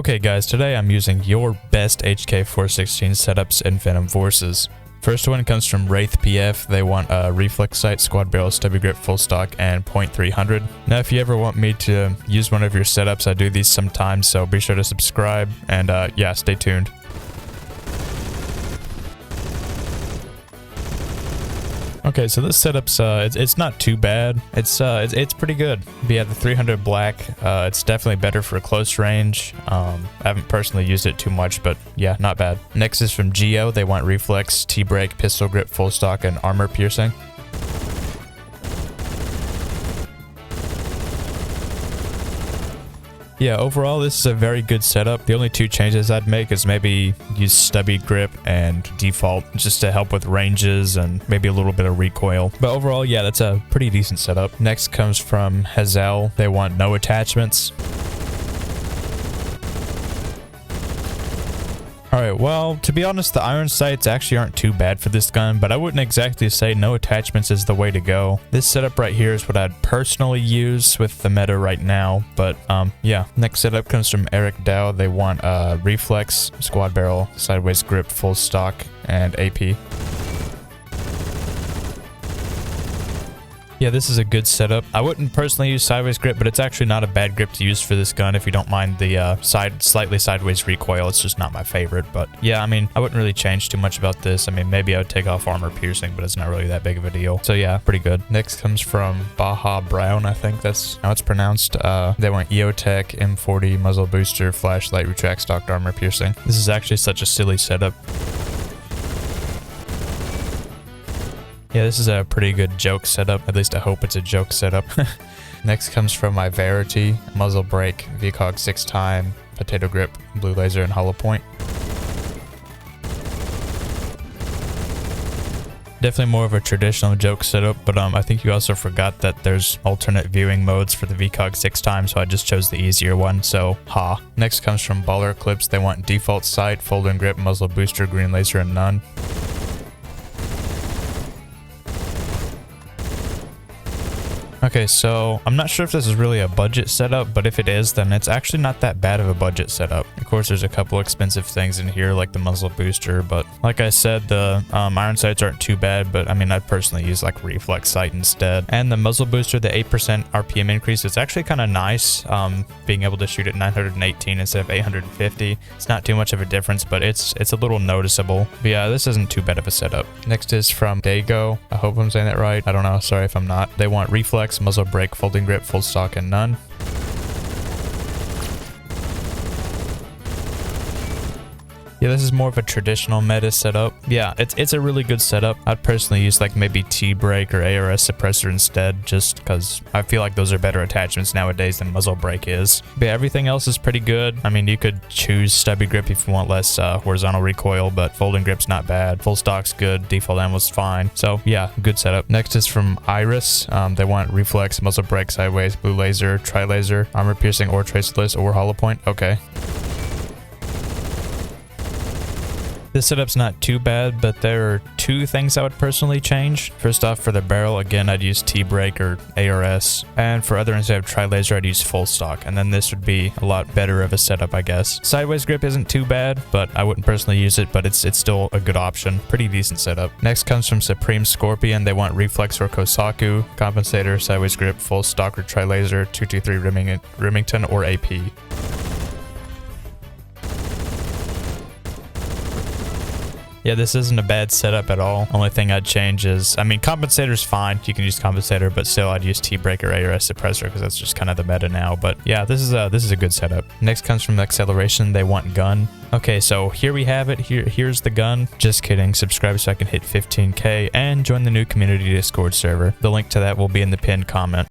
Okay guys, today I'm using your best HK416 setups in Venom Forces. First one comes from Wraith PF. They want a reflex sight, squad barrel, stubby grip, full stock, and .300. Now if you ever want me to use one of your setups, I do these sometimes, so be sure to subscribe, and yeah, stay tuned. Okay, so this setup's it's not too bad. It's pretty good. But yeah, the 300 black, it's definitely better for close range. I haven't personally used it too much, but yeah, not bad. Next is from Geo. They want reflex, T-brake, pistol grip, full stock, and armor piercing. Yeah, overall this is a very good setup. The only two changes I'd make is maybe use stubby grip and default just to help with ranges and maybe a little bit of recoil. But overall, yeah, that's a pretty decent setup. Next comes from Hazel. They want no attachments. Alright, well, to be honest, the iron sights actually aren't too bad for this gun, but I wouldn't exactly say no attachments is the way to go. This setup right here is what I'd personally use with the meta right now, but yeah. Next setup comes from Eric Dow. They want reflex, squad barrel, sideways grip, full stock, and AP. Yeah, this is a good setup. I wouldn't personally use sideways grip, but it's actually not a bad grip to use for this gun if you don't mind the slightly sideways recoil. It's just not my favorite, but yeah, I mean, I wouldn't really change too much about this. I mean, maybe I would take off armor piercing, but it's not really that big of a deal. So yeah, pretty good. Next comes from Baja Brown, I think that's how it's pronounced. They want EOTech, M40, muzzle booster, flashlight, retract, stocked armor piercing. This is actually such a silly setup. Yeah, this is a pretty good joke setup. At least I hope it's a joke setup. Next comes from my Verity. Muzzle brake, VCOG 6-time, potato grip, blue laser, and hollow point. Definitely more of a traditional joke setup, but I think you also forgot that there's alternate viewing modes for the VCOG 6-time, so I just chose the easier one, so ha. Next comes from Baller Clips. They want default sight, fold and grip, muzzle booster, green laser, and none. Okay, so I'm not sure if this is really a budget setup, but if it is, then it's actually not that bad of a budget setup. Of course, there's a couple expensive things in here, like the muzzle booster, but like I said, the iron sights aren't too bad, but I mean, I'd personally use like reflex sight instead. And the muzzle booster, the 8% RPM increase, it's actually kind of nice, being able to shoot at 918 instead of 850. It's not too much of a difference, but it's a little noticeable. But yeah, this isn't too bad of a setup. Next is from Dago. I hope I'm saying that right. I don't know. Sorry if I'm not. They want reflex, muzzle brake, folding grip, full stock, and none. Yeah, this is more of a traditional meta setup. Yeah, it's a really good setup. I'd personally use like maybe T-brake or ARS suppressor instead, just because I feel like those are better attachments nowadays than muzzle brake is. But yeah, everything else is pretty good. I mean, you could choose stubby grip if you want less horizontal recoil, but folding grip's not bad. Full stock's good. Default ammo's fine. So yeah, good setup. Next is from Iris. They want reflex, muzzle brake, sideways, blue laser, tri-laser, armor piercing, or traceless, or hollow point. Okay. This setup's not too bad, but there are two things I would personally change. First off, for the barrel, again, I'd use T-brake or ARS. And for other instead of tri-laser, I'd use full stock. And then this would be a lot better of a setup, I guess. Sideways grip isn't too bad, but I wouldn't personally use it, but it's still a good option. Pretty decent setup. Next comes from Supreme Scorpion. They want reflex or Kosaku, compensator, sideways grip, full stock or tri-laser, 223 Remington, or AP. Yeah, this isn't a bad setup at all. Only thing I'd change is, I mean, compensator's fine. You can use compensator, but still I'd use T-brake or ARS suppressor because that's just kind of the meta now. But yeah, this is a good setup. Next comes from Acceleration. They want gun. Okay, so here we have it. Here's the gun. Just kidding. Subscribe so I can hit 15K and join the new community Discord server. The link to that will be in the pinned comment.